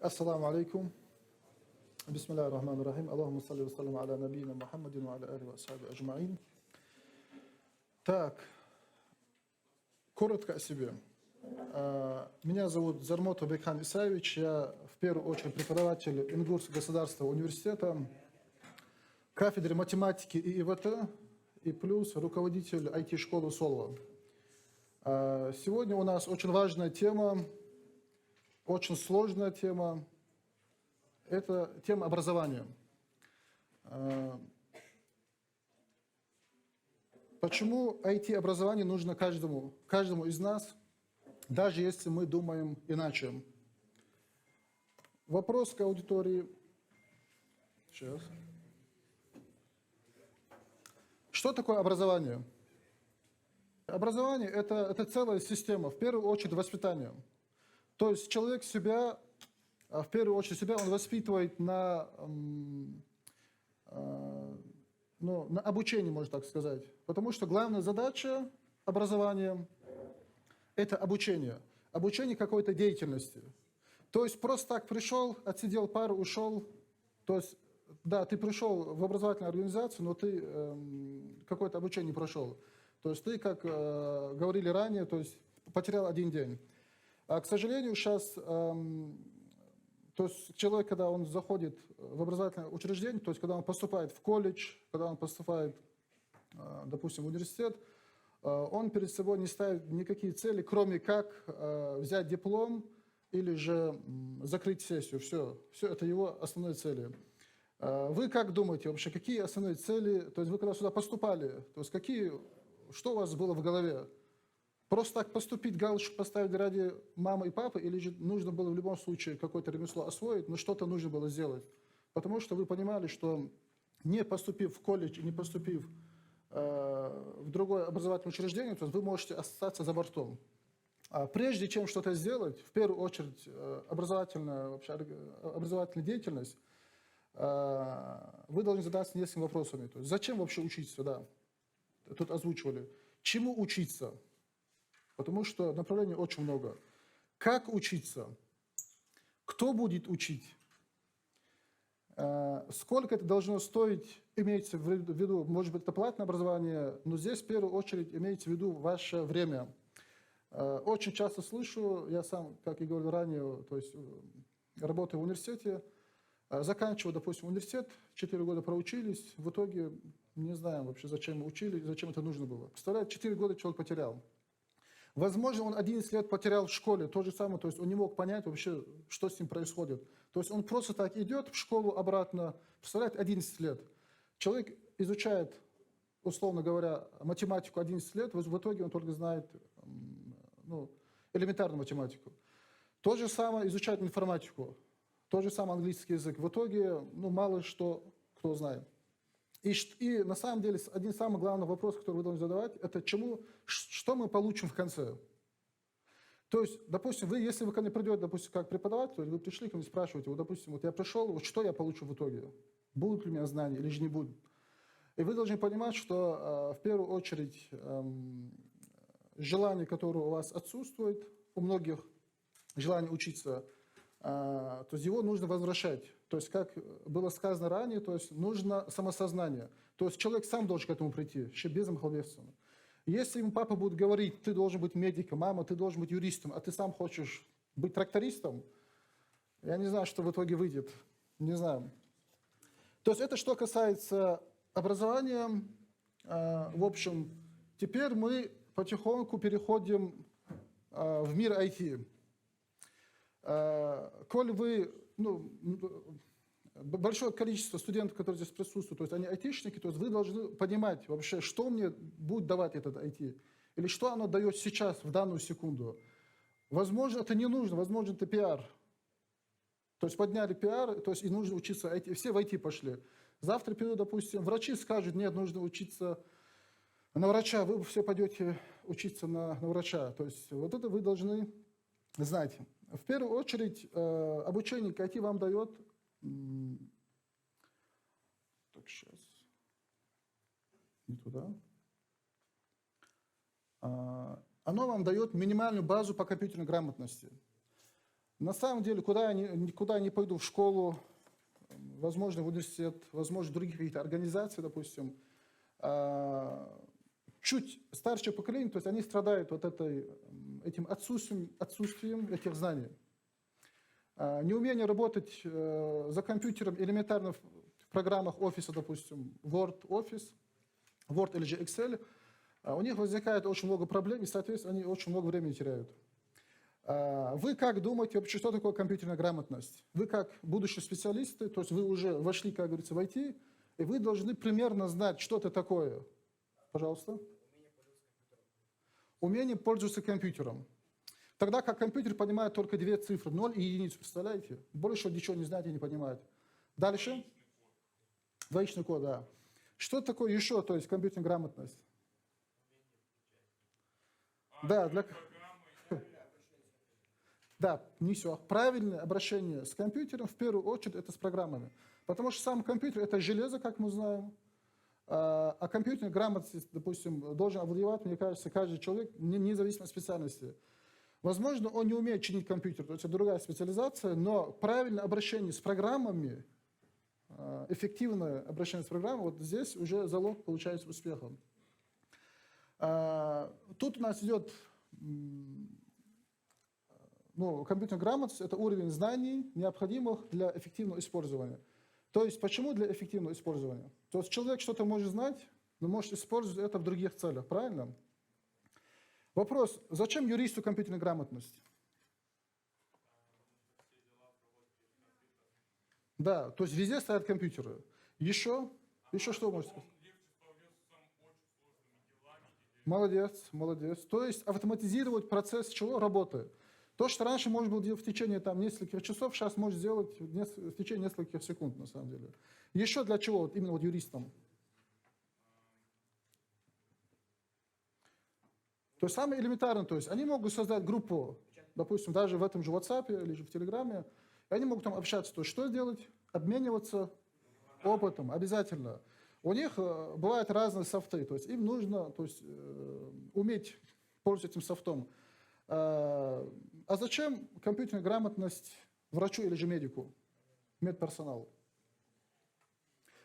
Ассаламу алейкум. Бисмилляхи рахмани рахим. Аллахумма салли ва саллим аля набийна Мухаммадин ва аля алихи ва асхаби аджмаин. Так, коротко о себе. Меня зовут Зармотов Бекхан Исаевич. Я в первую очередь преподаватель Ингурского государственного университета, кафедры математики и ИВТ, и плюс руководитель IT-школы Солва. Сегодня у нас очень важная тема, очень сложная тема. Это тема образования. Почему IT-образование нужно каждому из нас, даже если мы думаем иначе? Вопрос к аудитории. Сейчас. Что такое образование? Образование – это целая система, в первую очередь воспитание. То есть человек себя, в первую очередь себя он воспитывает на обучении, можно так сказать. Потому что главная задача образования – это обучение. Обучение какой-то деятельности. То есть просто так пришел, отсидел пару, ушел. То есть, да, ты пришел в образовательную организацию, но ты какое-то обучение не прошел. То есть ты, как говорили ранее, то есть потерял один день. А, к сожалению, сейчас, то есть человек, когда он заходит в образовательное учреждение, то есть когда он поступает в колледж, когда он поступает, допустим, в университет, он перед собой не ставит никакие цели, кроме как взять диплом или же закрыть сессию. Все это его основные цели. Вы как думаете вообще, какие основные цели, то есть вы когда сюда поступали, то есть что у вас было в голове? Просто так поступить, галочку поставить ради мамы и папы, или же нужно было в любом случае какое-то ремесло освоить, но что-то нужно было сделать? Потому что вы понимали, что не поступив в колледж и не поступив в другое образовательное учреждение, то есть вы можете остаться за бортом. А прежде чем что-то сделать, в первую очередь образовательная деятельность, вы должны задаться несколькими вопросами. То есть зачем вообще учиться? Да. Тут озвучивали. Чему учиться? Потому что направлений очень много. Как учиться? Кто будет учить? Сколько это должно стоить, имеется в виду, может быть, это платное образование, но здесь в первую очередь имеется в виду ваше время. Очень часто слышу, я сам, как и говорил ранее, то есть работаю в университете, заканчиваю, допустим, университет, 4 года проучились, в итоге не знаем вообще, зачем мы учили, зачем это нужно было. Представляете, 4 года человек потерял. Возможно, он 11 лет потерял в школе, то же самое, то есть он не мог понять вообще, что с ним происходит. То есть он просто так идет в школу обратно, представляете, 11 лет. Человек изучает, условно говоря, математику 11 лет, в итоге он только знает элементарную математику. То же самое изучает информатику, то же самое английский язык. В итоге мало что кто знает. И на самом деле один самый главный вопрос, который вы должны задавать, это что мы получим в конце. То есть, допустим, если вы ко мне придете, допустим, как преподаватель, вы пришли ко мне, спрашиваете, допустим, я пришел, что я получу в итоге? Будут ли у меня знания или же не будут? И вы должны понимать, что в первую очередь желание, которое у вас отсутствует, у многих желание учиться, то есть его нужно возвращать. То есть, как было сказано ранее, то есть нужно самосознание. То есть человек сам должен к этому прийти, еще без мхалвесона. Если ему папа будет говорить, ты должен быть медиком, мама, ты должен быть юристом, а ты сам хочешь быть трактористом, я не знаю, что в итоге выйдет. Не знаю. То есть это что касается образования. В общем, теперь мы потихоньку переходим в мир IT. Коль вы, большое количество студентов, которые здесь присутствуют, то есть они айтишники, то есть вы должны понимать вообще, что мне будет давать этот IT, или что оно дает сейчас, в данную секунду. Возможно, это не нужно, возможно, это пиар. То есть подняли пиар, то есть и нужно учиться IT, все в IT пошли. Завтра придут, допустим, врачи скажут, нет, нужно учиться на врача, вы все пойдете учиться на врача. То есть вот это вы должны знать. В первую очередь, обучение к IT вам дает, так, сейчас, не туда, оно вам дает минимальную базу по компьютерной грамотности. На самом деле, куда я не пойду, в школу, возможно, в университет, возможно, в других каких-то организаций, допустим, чуть старшее поколение, то есть они страдают вот этим отсутствием этих знаний. Неумение работать за компьютером элементарно в программах офиса, допустим, Word или же Excel, у них возникает очень много проблем, и, соответственно, они очень много времени теряют. Вы как думаете вообще, что такое компьютерная грамотность? Вы как будущие специалисты, то есть вы уже вошли, как говорится, в IT, и вы должны примерно знать, что это такое. Пожалуйста. Умение пользоваться компьютером. Тогда как компьютер понимает только две цифры, 0 и единицу, представляете? Больше ничего не знает и не понимает. Дальше. Двоичный код, да. Что такое еще, то есть компьютерная грамотность? Да, да, не все. Правильное обращение с компьютером, в первую очередь, это с программами. Потому что сам компьютер – это железо, как мы знаем. А компьютерной грамотность, допустим, должен овладевать, мне кажется, каждый человек, независимо от специальности. Возможно, он не умеет чинить компьютер, то есть это другая специализация, но правильное обращение с программами, эффективное обращение с программой, вот здесь уже залог получается успехом. Тут у нас идет, компьютерная грамотность – это уровень знаний, необходимых для эффективного использования. То есть почему для эффективного использования? То есть человек что-то может знать, но может использовать это в других целях, правильно? Вопрос, зачем юристу компьютерная грамотность? Да, то есть везде стоят компьютеры. Еще что можно сказать? Молодец, молодец. То есть автоматизировать процесс чего? Работы. То, что раньше можно было делать в течение нескольких часов, сейчас можно сделать в течение нескольких секунд, на самом деле. Еще для чего, именно юристам? То есть самое элементарное, то есть они могут создать группу, допустим, даже в этом же WhatsApp или же в Telegram, и они могут там общаться. То есть что делать? Обмениваться опытом обязательно. У них бывают разные софты, то есть им нужно уметь пользоваться этим софтом. А зачем компьютерная грамотность врачу или же медику, медперсоналу?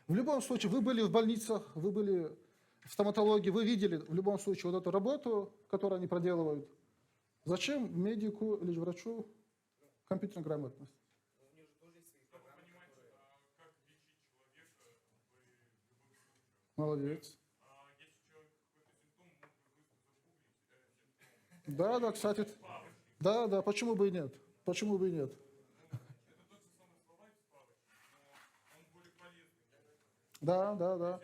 В любом случае, вы были в больницах, вы были в стоматологии, вы видели в любом случае вот эту работу, которую они проделывают. Зачем медику или же врачу компьютерная грамотность? Молодец. Да, кстати, да, почему бы и нет? Почему бы и нет? Да.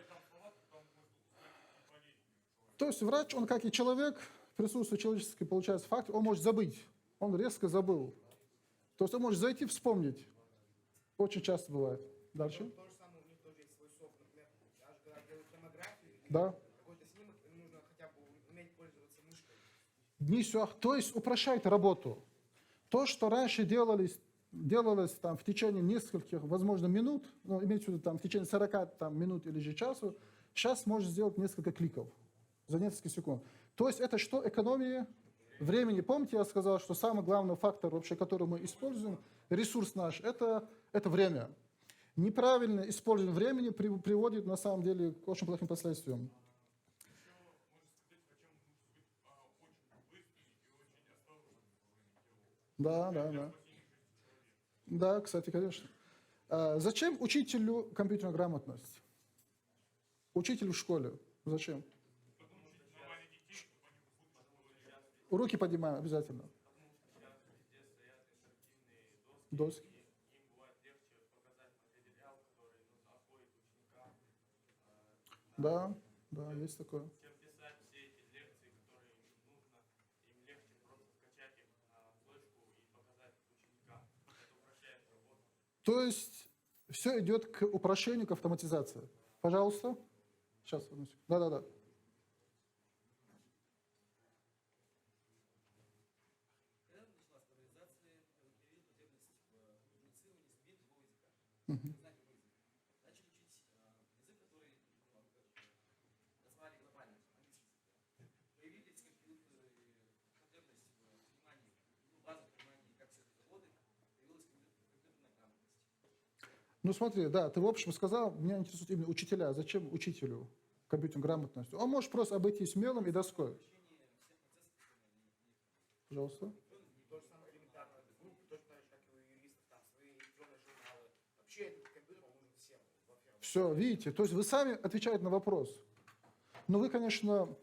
То есть врач, он как и человек, присутствует человеческий, получается, факт, он может забыть, он резко забыл. То есть он может зайти, вспомнить. Очень часто бывает. Дальше. То же самое, у них тоже есть свой софт, например, даже когда делают томографию или Да. какой-то снимок, им нужно хотя бы уметь пользоваться мышкой. То есть упрощает работу. То, что раньше делалось там, в течение нескольких, возможно, минут, имеется в виду там, в течение 40 минут или же часу, сейчас можно сделать несколько кликов за несколько секунд. То есть это что? Экономия времени. Помните, я сказал, что самый главный фактор, вообще, который мы используем, ресурс наш, это время. Неправильное использование времени приводит, на самом деле, к очень плохим последствиям. Да. Да, кстати, конечно. Зачем учителю компьютерная грамотность? Учителю в школе. Зачем? Руки поднимаем обязательно. Доски. Да, есть такое. То есть все идет к упрощению, к автоматизации. Пожалуйста. Сейчас, одну секунду. Да. Когда началась популяризация, появилась потребность в коммуницировании с людьми другого языка, Мгм. знать другой язык. Начали учить язык, который назвали глобальным, английский язык. Появились компьютеры, потребность в понимании, базовом понимании, как все это работает, Ну смотри, да, ты в общем сказал, меня интересуют именно учителя. Зачем учителю компьютерной грамотности? Он может просто обойтись мелом и доской. Пожалуйста. То же самое элементарно, группы, точно так же, как и у юристов, там свои электронные журналы. Вообще этот компьютер он нужен всем во первом. Все, видите, то есть вы сами отвечаете на вопрос. Но вы, конечно,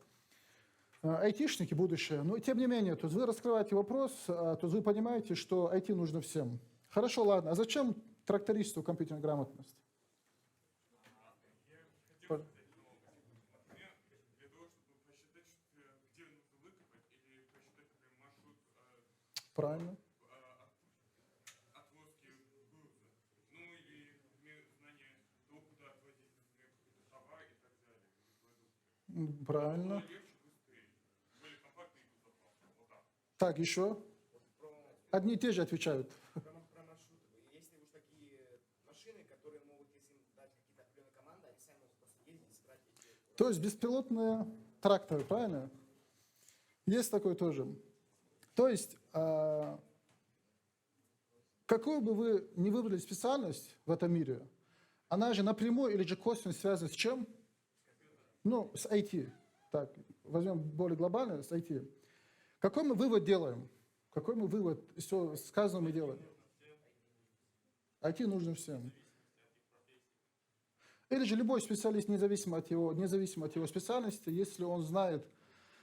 айтишники будущее, но тем не менее, то есть вы раскрываете вопрос, то есть вы понимаете, что IT нужно всем. Хорошо, ладно, а зачем трактористу компьютерная грамотность? Пож- Например, для того, чтобы посчитать, где нужно выкопать, или посчитать, например, маршрут Правильно. отвозки груза. Ну или, например, знание того, куда отвозить, например, какой-то товар и так далее, или продукты. Правильно. Было легче, быстрее, более компактно и безопасно. Вот так. Так, еще. Одни и те же отвечают. Про маршруты. Если уж такие машины, которые могут, если им дать какие-то определенные команды, они сами могут просто ездить, собирать эти... То есть беспилотные тракторы, правильно? Есть такой тоже. То есть, какую бы вы ни выбрали специальность в этом мире, она же напрямую или же косвенно связана с чем? Ну, с IT. Так, возьмем более глобально, с IT. Какой мы вывод делаем? Какой мы вывод из всего сказанного мы делаем? IT нужно всем. Или же любой специалист, независимо от его специальности, если он знает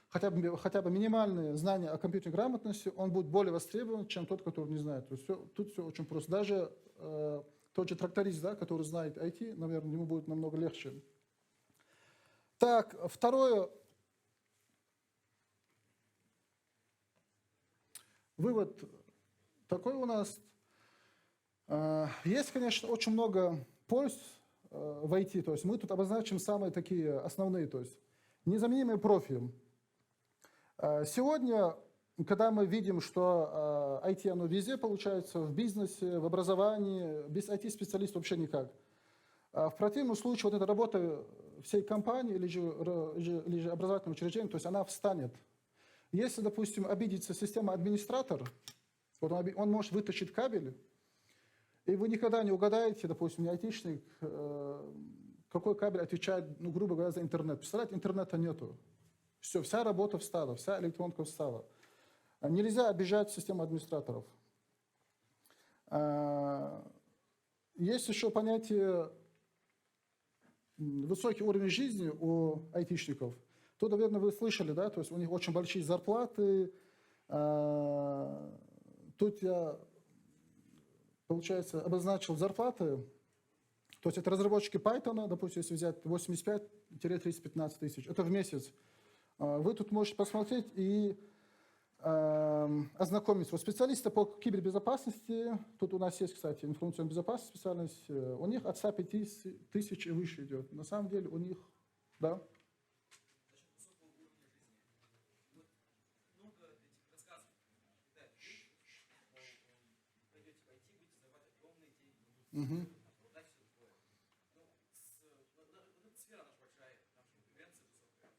хотя бы минимальные знания о компьютерной грамотности, он будет более востребован, чем тот, который не знает. То есть тут все очень просто. Даже тот же тракторист, да, который знает IT, наверное, ему будет намного легче. Так, второе. Вывод такой у нас. Есть, конечно, очень много польз в IT. То есть мы тут обозначим самые такие основные, то есть незаменимые профи. Сегодня, когда мы видим, что IT оно везде получается, в бизнесе, в образовании, без IT-специалистов вообще никак. В противном случае вот эта работа всей компании или же образовательного учреждения, то есть она встанет. Если, допустим, обидится система администратор, вот он может вытащить кабель, и вы никогда не угадаете, допустим, не айтишник, какой кабель отвечает, ну, грубо говоря, за интернет. Представляете, интернета нету. Все, вся работа встала, вся электронка встала. Нельзя обижать систему администраторов. Есть еще понятие высокий уровень жизни у айтишников. Тут, наверное, вы слышали, да, то есть у них очень большие зарплаты. Тут я, получается, обозначил зарплаты. То есть это разработчики Python, допустим, если взять 85-315 тысяч, это в месяц. Вы тут можете посмотреть и ознакомиться. Вот специалисты по кибербезопасности, тут у нас есть, кстати, информационная безопасность специальность, у них от 105 тысяч и выше идет. На самом деле у них, да. Много этих рассказов читают, пойдете в IT, будете зарабатывать огромные деньги, обладать все такое. Ну, сфера наша большая, там же конкуренция высокая.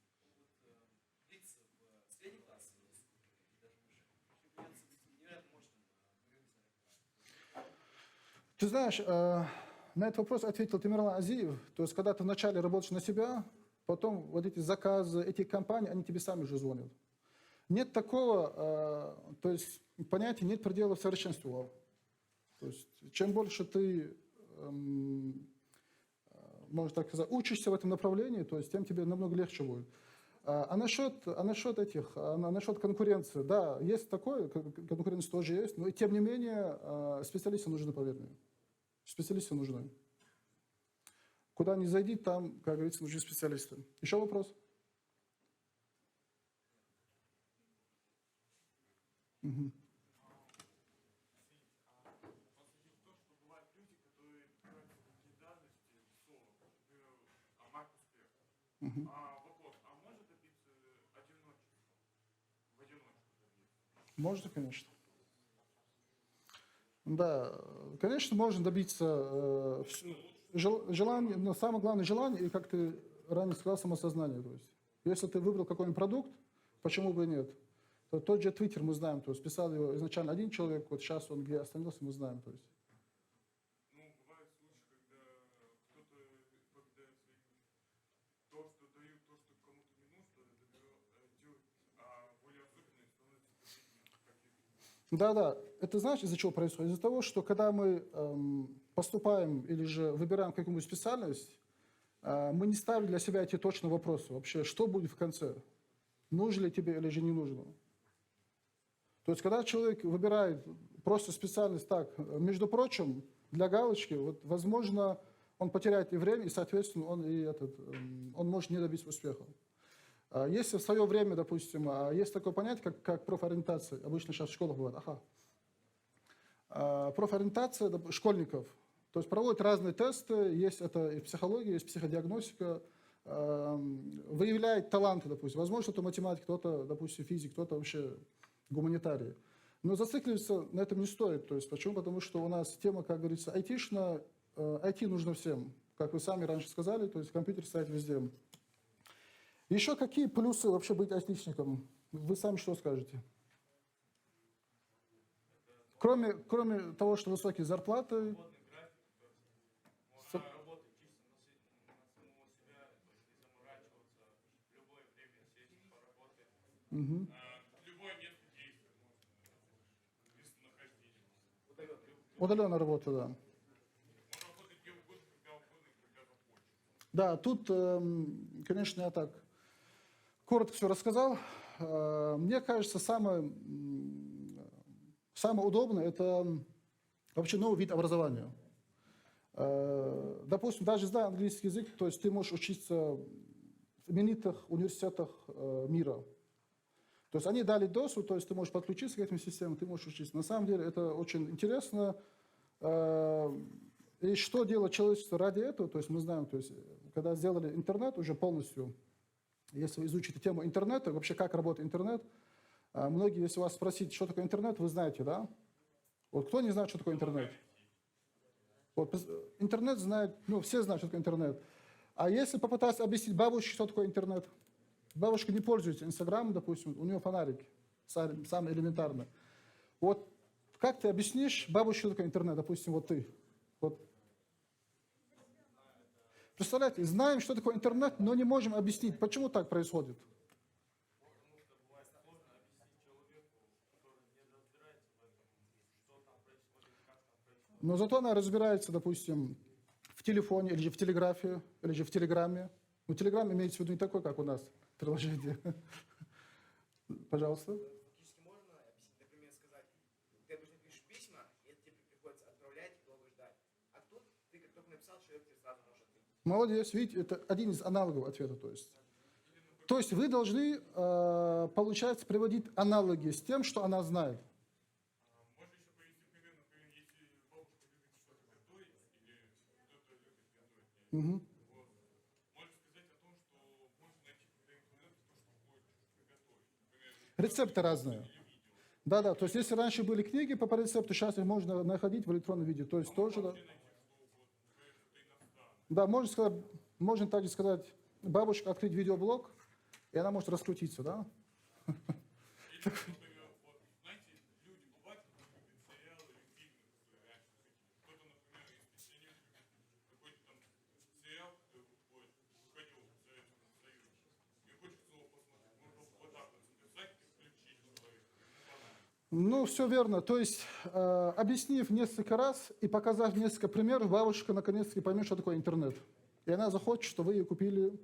И чтобы влиться в средний класс и даже выше, конкуренция невероятно мощная на рынке. Ты знаешь, на этот вопрос ответил Тимирлан Азиев. То есть, когда ты вначале работаешь на себя, потом вот эти заказы, эти компании, они тебе сами уже звонят. Нет такого, то есть, понятия, нет пределов совершенству. То есть, чем больше ты, можно так сказать, учишься в этом направлении, то есть, тем тебе намного легче будет. А насчет конкуренции, да, есть такое, конкуренция тоже есть, но тем не менее специалисты нужны, поверь мне. Специалисты нужны. Куда ни зайди, там, как говорится, нужны специалисты. Еще вопрос? Угу. Вас видел в том, что бывают люди, которые пытаются такие данности соло, например, Маркус Пер. Вопрос, а может добиться одиночества? В одиночку добиться? Можно, конечно. Да, конечно, можно добиться желания, но самое главное желание, и как ты ранее сказал, самосознание. То есть, если ты выбрал какой-нибудь продукт, почему бы и нет? То тот же Twitter мы знаем, то есть писал его изначально один человек, вот сейчас он где остановился, мы знаем. То есть. Ну, Да-да, это знаешь, из-за чего происходит? Из-за того, что когда мы поступаем или же выбираем какую-нибудь специальность, мы не ставим для себя эти точные вопросы. Вообще, что будет в конце? Нужно ли тебе или же не нужно? То есть, когда человек выбирает просто специальность так, между прочим, для галочки, вот, возможно, он потеряет и время, и, соответственно, он может не добиться успеха. Если в свое время, допустим, есть такое понятие, как профориентация, обычно сейчас в школах бывает, профориентация школьников, то есть проводят разные тесты, есть это и психология, есть психодиагностика, выявляет таланты, допустим, возможно, кто-то математик, кто-то, допустим, физик, кто-то вообще гуманитарий. Но зацикливаться на этом не стоит, то есть почему? Потому что у нас тема, как говорится, айтишная, IT нужно всем, как вы сами раньше сказали, то есть компьютер стоит везде. Еще какие плюсы вообще быть айтишником? Вы сами что скажете? Кроме того, что высокие зарплаты. Можно работать чисто на самого себя, то есть не заморачиваться, в любое время сесть, поработать. Любое место действия можно, местонахождение. Удаленная работа, да. Можно работать где угодно, когда захочешь. Да, тут, конечно, я так коротко все рассказал. Мне кажется, самое удобное – это вообще новый вид образования. Допустим, даже зная английский язык, то есть ты можешь учиться в именитых университетах мира. То есть они дали доступ, то есть ты можешь подключиться к этим системам, ты можешь учиться. На самом деле это очень интересно. И что делает человечество ради этого? То есть мы знаем, то есть, когда сделали интернет уже полностью, если вы изучите тему интернета, вообще как работает интернет, многие, если вас спросить, что такое интернет, вы знаете, да? Вот кто не знает, что такое интернет? Вот, интернет знает, ну, все знают, что такое интернет. А если попытаться объяснить бабушке, что такое интернет? Бабушка не пользуется Инстаграмом, допустим, у нее фонарик, самый элементарный. Вот как ты объяснишь бабушке, что такое интернет, допустим, вот ты? Вот. Представляете, знаем, что такое интернет, но не можем объяснить, почему так происходит. Но зато она разбирается, допустим, в телефоне, или же в телеграфе, или же в телеграмме. Ну, телеграм имеется в виду не такой, как у нас, приложение. Пожалуйста. Фактически можно объяснить, например, сказать, ты обычно пишешь письма, и это тебе приходится отправлять и долго ждать. А тут ты как только написал, человек тебе сразу может ответить. Молодец, видите, это один из аналогов ответа. То есть вы должны, получается, приводить аналоги с тем, что она знает. Можно еще привести пример, например, если бабушка любит что-то готовить, или кто-то любит готовить, Угу. вот, можно сказать о том, что можно найти когда интернет то, что хочешь приготовить. Например, Рецепты разные. Да-да, то есть если раньше были книги по рецепту, сейчас их можно находить в электронном виде. То есть тоже, да. Да, можно также сказать, бабушка открыть видеоблог, и она может раскрутиться, да? например, вот, знаете, люди, бывают, которые любят сериалы или фильмы, которые раньше выходили. Кто-то, например, из пенсионеров любит какой-то там сериал, который выходил в Советском Союзе, и хочется его посмотреть. Можно вот так вот записать и включить человеку. Ну, все верно. То есть, объяснив несколько раз и показав несколько примеров, бабушка наконец-таки поймет, что такое интернет. И она захочет, что вы ей купили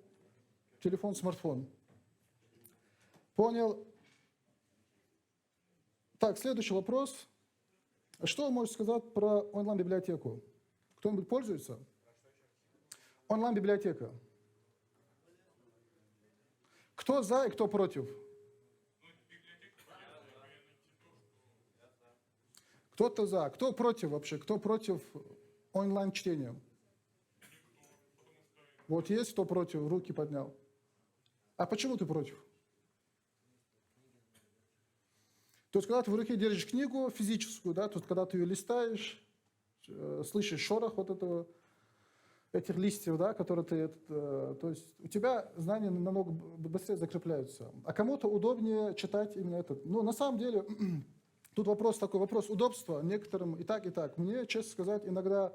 телефон, смартфон. Понял? Так, следующий вопрос. Что вы можете сказать про онлайн-библиотеку? Кто-нибудь пользуется? Онлайн-библиотека. Кто за и кто против? Кто-то за. Кто против вообще? Кто против онлайн-чтения? Вот есть кто против? Руки поднял. А почему ты против? То есть, когда ты в руке держишь книгу физическую, да, то есть, когда ты ее листаешь, слышишь шорох вот этого, этих листьев, да, которые ты, то есть у тебя знания намного быстрее закрепляются. А кому-то удобнее читать именно этот. Ну, на самом деле, тут вопрос такой, вопрос удобства. Некоторым и так, и так. Мне, честно сказать, иногда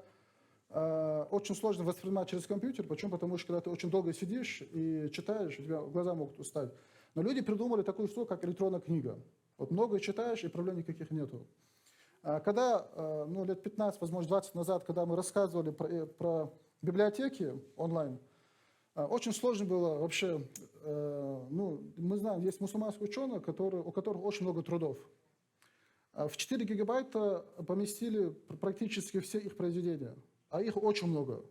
очень сложно воспринимать через компьютер. Почему? Потому что когда ты очень долго сидишь и читаешь, у тебя глаза могут устать. Но люди придумали такую штуку, как электронная книга. Вот много читаешь, и проблем никаких нету. Когда, ну, лет 15, возможно, 20 назад, когда мы рассказывали про библиотеки онлайн, очень сложно было вообще, ну, мы знаем, есть мусульманские ученые, у которых очень много трудов. В 4 гигабайта поместили практически все их произведения, а их очень много.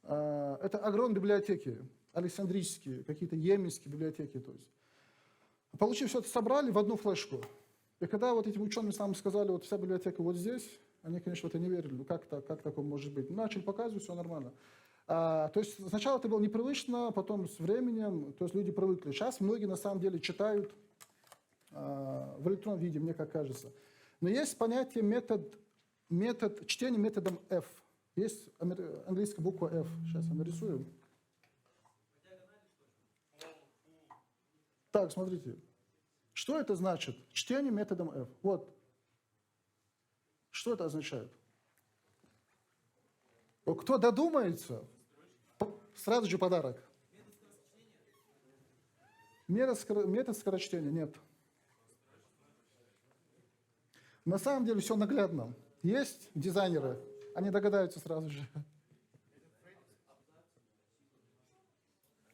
Это огромные библиотеки, александрийские, какие-то йеменские библиотеки. То есть. Получив все это, собрали в одну флешку. И когда вот этим ученым нам сказали, вот вся библиотека вот здесь, они, конечно, в это не верили. Ну как такое может быть? Начали показывать, все нормально. То есть сначала это было непривычно, потом с временем, то есть люди привыкли. Сейчас многие на самом деле читают в электронном виде, мне как кажется. Но есть понятие метод чтения методом F. Есть английская буква F. Сейчас я нарисую. Так, смотрите. Что это значит? Чтение методом F. Вот. Что это означает? Кто додумается, сразу же подарок. Метод скорочтения нет. На самом деле все наглядно. Есть дизайнеры, они догадаются сразу же.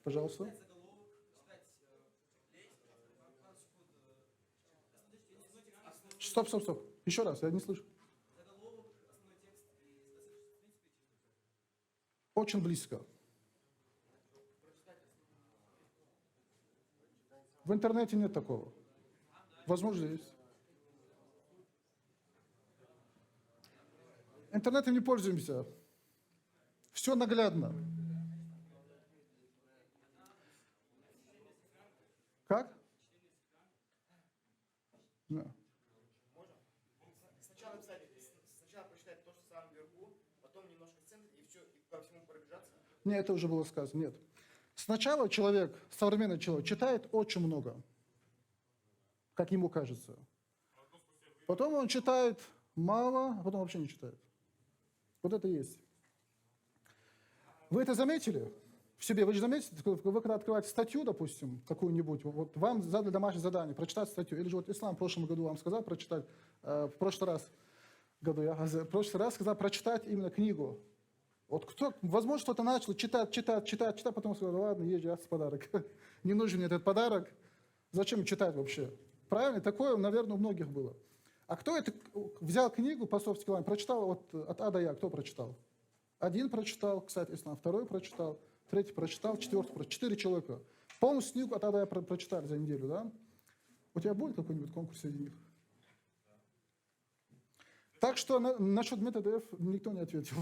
Пожалуйста. Стоп. Еще раз, я не слышу. Очень близко. В интернете нет такого. Возможно, есть. Интернетом не пользуемся. Все наглядно. Как? Да. Сначала написать, сначала прочитать то, что в самом верху, потом немножко центр и все, и по всему пробежаться. Нет, это уже было сказано, нет. Сначала человек, современный человек, читает очень много, как ему кажется. Потом он читает мало, а потом вообще не читает. Вот это и есть. Вы это заметили в себе? Вы же заметите, вы когда открываете статью, допустим, какую-нибудь, вот вам задали домашнее задание, прочитать статью, или же вот Ислам в прошлом году вам сказал прочитать, в прошлый раз сказал прочитать именно книгу. Вот кто, возможно, кто-то начал читать, потом сказал, ладно, езжай, подарок. Не нужен мне этот подарок. Зачем читать вообще? Правильно? Такое, наверное, у многих было. А кто это взял книгу по софт-скиллам, прочитал вот от А до Я? Кто прочитал? Один прочитал, кстати, Ислам, второй прочитал, третий прочитал, четвертый прочитал. 4 человека. Полностью книгу от А до Я прочитали за неделю, да? У тебя будет какой-нибудь конкурс среди них? Так что насчет метода F никто не ответил.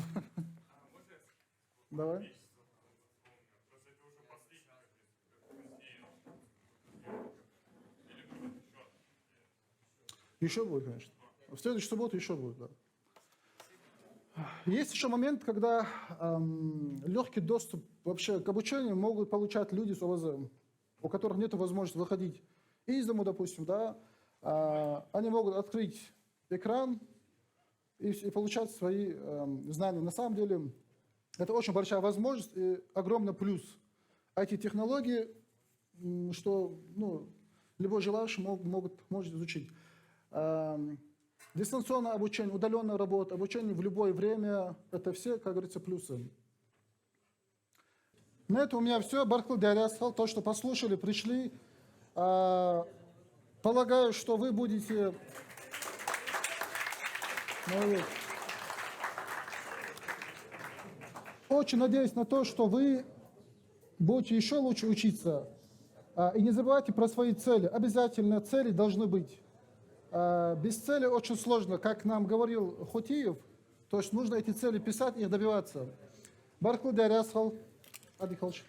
Давай. Еще будет, конечно. В следующую субботу еще будет, да. Есть еще момент, когда легкий доступ вообще к обучению могут получать люди с ОВЗ, у которых нет возможности выходить из дома, допустим, да. Они могут открыть экран и получать свои знания. На самом деле, это очень большая возможность и огромный плюс. IT-технологии, что любой желающий может изучить. Дистанционное обучение, удаленная работа, обучение в любое время, это все, как говорится, плюсы. На этом у меня все. Бархлы Диарясхал, то, что послушали, пришли. Полагаю, что вы будете... Очень надеюсь на то, что вы будете еще лучше учиться. И не забывайте про свои цели. Обязательно цели должны быть. Без цели очень сложно, как нам говорил Хотиев, то есть нужно эти цели писать и их добиваться. Бархлы Диарясхал, Адикалч.